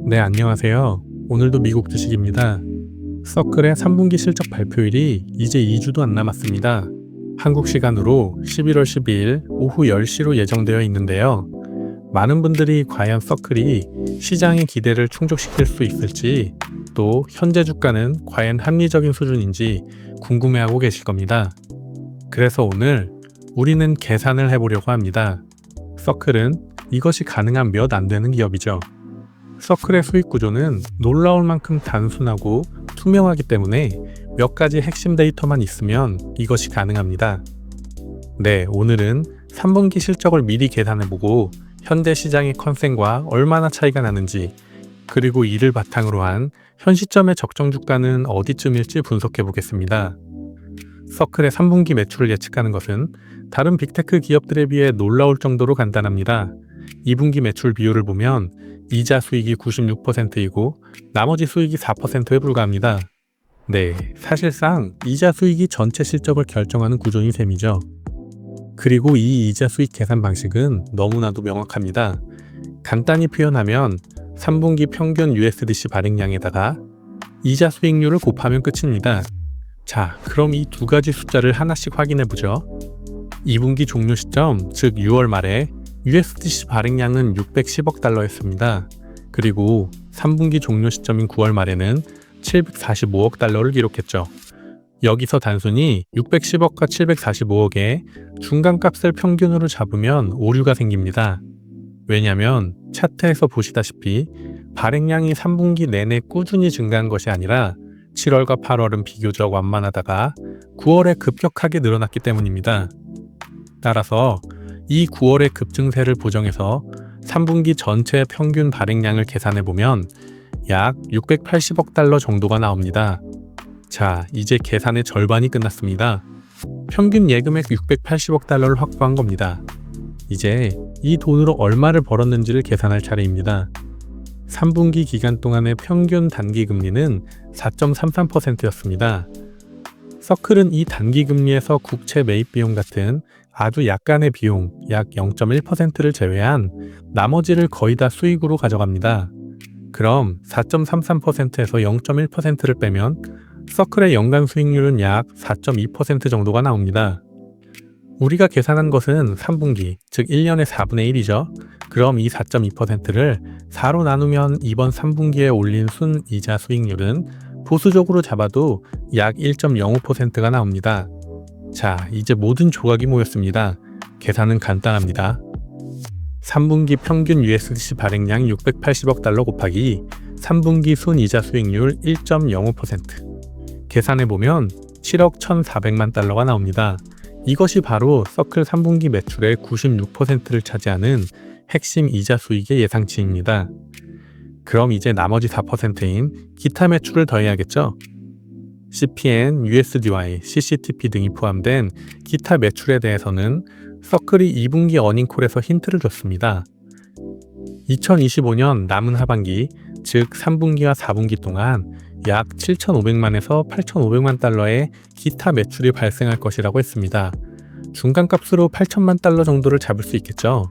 네, 안녕하세요. 오늘도 미국 주식입니다. 서클의 3분기 실적 발표일이 이제 2주도 안 남았습니다. 한국 시간으로 11월 12일 오후 10시로 예정되어 있는데요. 많은 분들이 과연 서클이 시장의 기대를 충족시킬 수 있을지, 또 현재 주가는 과연 합리적인 수준인지 궁금해하고 계실 겁니다. 그래서 오늘 우리는 계산을 해보려고 합니다. 서클은 이것이 가능한 몇 안 되는 기업이죠. 서클의 수익 구조는 놀라울 만큼 단순하고 투명하기 때문에 몇 가지 핵심 데이터만 있으면 이것이 가능합니다. 네, 오늘은 3분기 실적을 미리 계산해보고 현재 시장의 컨센과 얼마나 차이가 나는지, 그리고 이를 바탕으로 한 현 시점의 적정 주가는 어디쯤일지 분석해보겠습니다. 서클의 3분기 매출을 예측하는 것은 다른 빅테크 기업들에 비해 놀라울 정도로 간단합니다. 2분기 매출 비율을 보면 이자 수익이 96%이고 나머지 수익이 4%에 불과합니다. 네, 사실상 이자 수익이 전체 실적을 결정하는 구조인 셈이죠. 그리고 이 이자 수익 계산 방식은 너무나도 명확합니다. 간단히 표현하면 3분기 평균 USDC 발행량에다가 이자 수익률을 곱하면 끝입니다. 자, 그럼 이 두 가지 숫자를 하나씩 확인해 보죠. 2분기 종료 시점, 즉 6월 말에 USDC 발행량은 610억 달러였습니다. 그리고 3분기 종료 시점인 9월 말에는 745억 달러를 기록했죠. 여기서 단순히 610억과 745억의 중간값을 평균으로 잡으면 오류가 생깁니다. 왜냐하면 차트에서 보시다시피 발행량이 3분기 내내 꾸준히 증가한 것이 아니라 7월과 8월은 비교적 완만하다가 9월에 급격하게 늘어났기 때문입니다. 따라서 이 9월의 급증세를 보정해서 3분기 전체 평균 발행량을 계산해보면 약 680억 달러 정도가 나옵니다. 자, 이제 계산의 절반이 끝났습니다. 평균 예금액 680억 달러를 확보한 겁니다. 이제 이 돈으로 얼마를 벌었는지를 계산할 차례입니다. 3분기 기간 동안의 평균 단기 금리는 4.33%였습니다. 서클은 이 단기 금리에서 국채 매입 비용 같은 아주 약간의 비용, 약 0.1%를 제외한 나머지를 거의 다 수익으로 가져갑니다. 그럼 4.33%에서 0.1%를 빼면 서클의 연간 수익률은 약 4.2% 정도가 나옵니다. 우리가 계산한 것은 3분기, 즉 1년의 4분의 1이죠. 그럼 이 4.2%를 4로 나누면 이번 3분기에 올린 순이자 수익률은 보수적으로 잡아도 약 1.05%가 나옵니다. 자, 이제 모든 조각이 모였습니다. 계산은 간단합니다. 3분기 평균 USDC 발행량 680억 달러 곱하기 3분기 순이자 수익률 1.05%. 계산해보면 7억 1,400만 달러가 나옵니다. 이것이 바로 서클 3분기 매출의 96%를 차지하는 핵심 이자 수익의 예상치입니다. 그럼 이제 나머지 4%인 기타 매출을 더해야겠죠? CPN, USDY, CCTP 등이 포함된 기타 매출에 대해서는 서클이 2분기 어닝콜에서 힌트를 줬습니다. 2025년 남은 하반기, 즉 3분기와 4분기 동안 약 7,500만에서 8,500만 달러의 기타 매출이 발생할 것이라고 했습니다. 중간값으로 8천만 달러 정도를 잡을 수 있겠죠.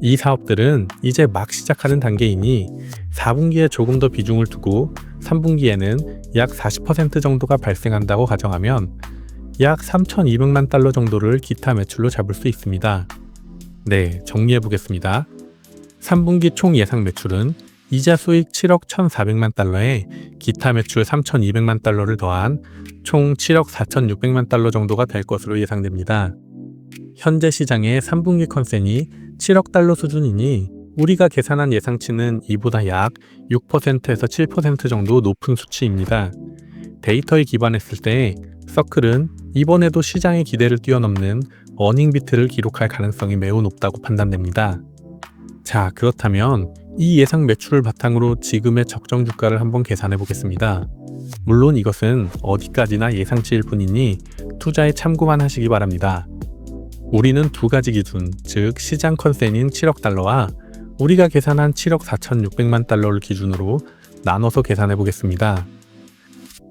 이 사업들은 이제 막 시작하는 단계이니 4분기에 조금 더 비중을 두고 3분기에는 약 40% 정도가 발생한다고 가정하면 약 3,200만 달러 정도를 기타 매출로 잡을 수 있습니다. 네, 정리해 보겠습니다. 3분기 총 예상 매출은 이자 수익 7억 1,400만 달러에 기타 매출 3,200만 달러를 더한 총 7억 4,600만 달러 정도가 될 것으로 예상됩니다. 현재 시장의 3분기 컨센이 7억 달러 수준이니 우리가 계산한 예상치는 이보다 약 6%에서 7% 정도 높은 수치입니다. 데이터에 기반했을 때 서클은 이번에도 시장의 기대를 뛰어넘는 어닝비트를 기록할 가능성이 매우 높다고 판단됩니다. 자, 그렇다면 이 예상 매출을 바탕으로 지금의 적정 주가를 한번 계산해 보겠습니다. 물론 이것은 어디까지나 예상치일 뿐이니 투자에 참고만 하시기 바랍니다. 우리는 두 가지 기준, 즉 시장 컨센인 7억 달러와 우리가 계산한 7억 4,600만 달러를 기준으로 나눠서 계산해 보겠습니다.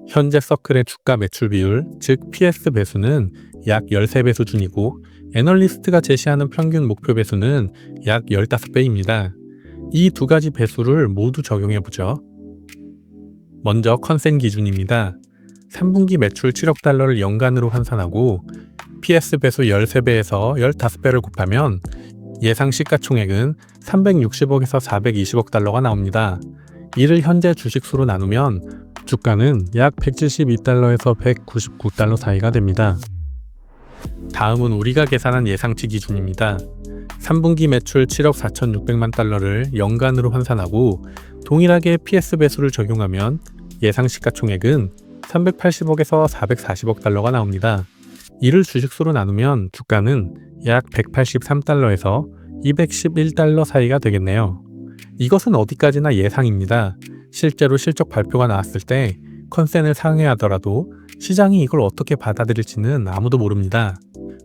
현재 서클의 주가 매출 비율, 즉 PS 배수는 약 13배 수준이고 애널리스트가 제시하는 평균 목표 배수는 약 15배입니다. 이 두 가지 배수를 모두 적용해 보죠. 먼저 컨센 기준입니다. 3분기 매출 7억 달러를 연간으로 환산하고 PS 배수 13배에서 15배를 곱하면 예상 시가총액은 360억에서 420억 달러가 나옵니다. 이를 현재 주식수로 나누면 주가는 약 172달러에서 199달러 사이가 됩니다. 다음은 우리가 계산한 예상치 기준입니다. 3분기 매출 7억 4,600만 달러를 연간으로 환산하고 동일하게 PS 배수를 적용하면 예상 시가총액은 380억에서 440억 달러가 나옵니다. 이를 주식수로 나누면 주가는 약 183달러에서 211달러 사이가 되겠네요. 이것은 어디까지나 예상입니다. 실제로 실적 발표가 나왔을 때 컨센을 상회하더라도 시장이 이걸 어떻게 받아들일지는 아무도 모릅니다.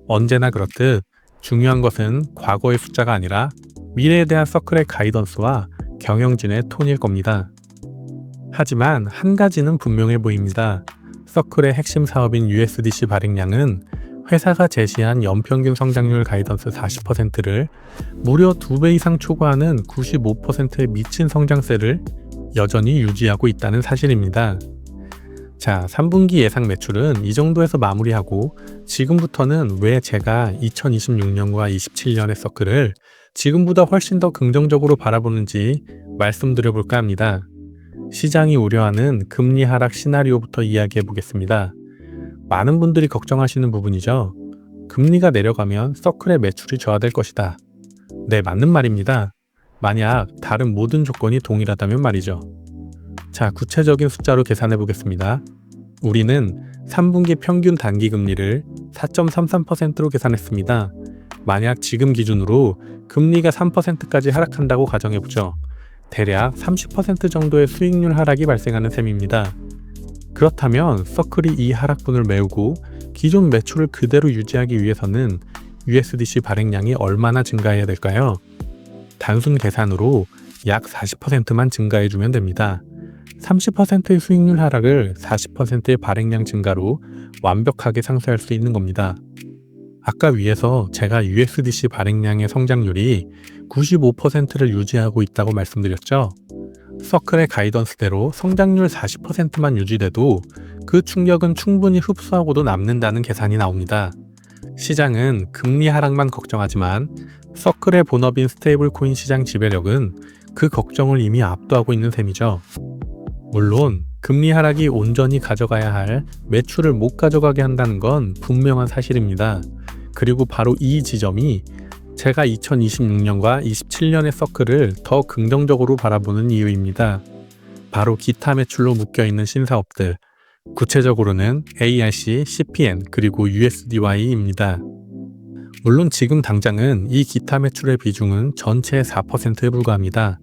언제나 그렇듯 중요한 것은 과거의 숫자가 아니라 미래에 대한 서클의 가이던스와 경영진의 톤일 겁니다. 하지만 한 가지는 분명해 보입니다. 서클의 핵심 사업인 USDC 발행량은 회사가 제시한 연평균 성장률 가이던스 40%를 무려 2배 이상 초과하는 95%의 미친 성장세를 여전히 유지하고 있다는 사실입니다. 자, 3분기 예상 매출은 이 정도에서 마무리하고 지금부터는 왜 제가 2026년과 27년의 서클을 지금보다 훨씬 더 긍정적으로 바라보는지 말씀드려 볼까 합니다. 시장이 우려하는 금리 하락 시나리오부터 이야기해 보겠습니다. 많은 분들이 걱정하시는 부분이죠. 금리가 내려가면 서클의 매출이 저하될 것이다. 네, 맞는 말입니다. 만약 다른 모든 조건이 동일하다면 말이죠. 자, 구체적인 숫자로 계산해 보겠습니다. 우리는 3분기 평균 단기 금리를 4.33%로 계산했습니다. 만약 지금 기준으로 금리가 3%까지 하락한다고 가정해 보죠. 대략 30% 정도의 수익률 하락이 발생하는 셈입니다. 그렇다면 서클이 이 하락분을 메우고 기존 매출을 그대로 유지하기 위해서는 USDC 발행량이 얼마나 증가해야 될까요? 단순 계산으로 약 40%만 증가해주면 됩니다. 30%의 수익률 하락을 40%의 발행량 증가로 완벽하게 상쇄할 수 있는 겁니다. 아까 위에서 제가 USDC 발행량의 성장률이 95%를 유지하고 있다고 말씀드렸죠. 서클의 가이던스대로 성장률 40%만 유지돼도 그 충격은 충분히 흡수하고도 남는다는 계산이 나옵니다. 시장은 금리 하락만 걱정하지만 서클의 본업인 스테이블 코인 시장 지배력은 그 걱정을 이미 압도하고 있는 셈이죠. 물론 금리 하락이 온전히 가져가야 할 매출을 못 가져가게 한다는 건 분명한 사실입니다. 그리고 바로 이 지점이 제가 2026년과 27년의 서클을 더 긍정적으로 바라보는 이유입니다. 바로 기타 매출로 묶여있는 신사업들, 구체적으로는 ARC, CPN, 그리고 USDY입니다. 물론 지금 당장은 이 기타 매출의 비중은 전체의 4%에 불과합니다.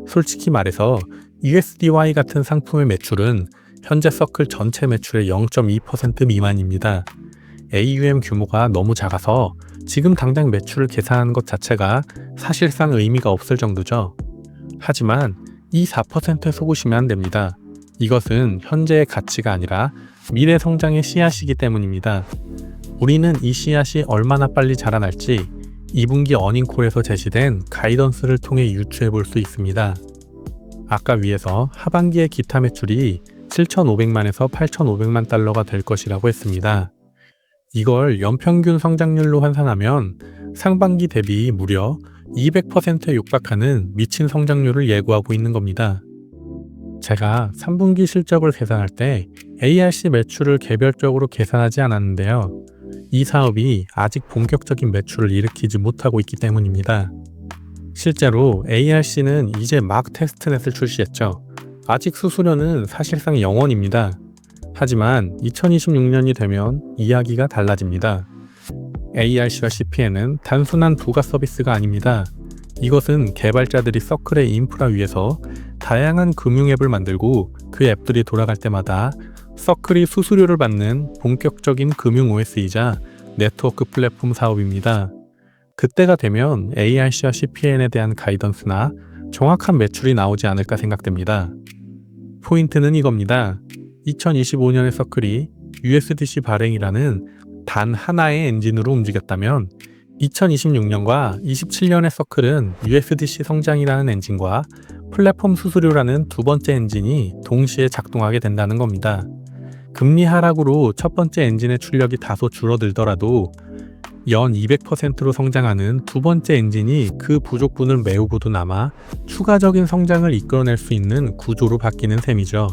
솔직히 말해서 USDY 같은 상품의 매출은 현재 서클 전체 매출의 0.2% 미만입니다. AUM 규모가 너무 작아서 지금 당장 매출을 계산하는 것 자체가 사실상 의미가 없을 정도죠. 하지만 이 4%에 속으시면 안 됩니다. 이것은 현재의 가치가 아니라 미래 성장의 씨앗이기 때문입니다. 우리는 이 씨앗이 얼마나 빨리 자라날지 2분기 어닝콜에서 제시된 가이던스를 통해 유추해 볼 수 있습니다. 아까 위에서 하반기의 기타 매출이 7,500만에서 8,500만 달러가 될 것이라고 했습니다. 이걸 연평균 성장률로 환산하면 상반기 대비 무려 200%에 육박하는 미친 성장률을 예고하고 있는 겁니다. 제가 3분기 실적을 계산할 때 ARC 매출을 개별적으로 계산하지 않았는데요. 이 사업이 아직 본격적인 매출을 일으키지 못하고 있기 때문입니다. 실제로 ARC는 이제 막 테스트넷을 출시했죠. 아직 수수료는 사실상 0원입니다. 하지만 2026년이 되면 이야기가 달라집니다. ARC와 CPN은 단순한 부가 서비스가 아닙니다. 이것은 개발자들이 서클의 인프라 위에서 다양한 금융 앱을 만들고 그 앱들이 돌아갈 때마다 서클이 수수료를 받는 본격적인 금융 OS이자 네트워크 플랫폼 사업입니다. 그때가 되면 ARC와 CPN에 대한 가이던스나 정확한 매출이 나오지 않을까 생각됩니다. 포인트는 이겁니다. 2025년의 서클이 USDC 발행이라는 단 하나의 엔진으로 움직였다면 2026년과 27년의 서클은 USDC 성장이라는 엔진과 플랫폼 수수료라는 두 번째 엔진이 동시에 작동하게 된다는 겁니다. 금리 하락으로 첫 번째 엔진의 출력이 다소 줄어들더라도 연 200%로 성장하는 두 번째 엔진이 그 부족분을 메우고도 남아 추가적인 성장을 이끌어낼 수 있는 구조로 바뀌는 셈이죠.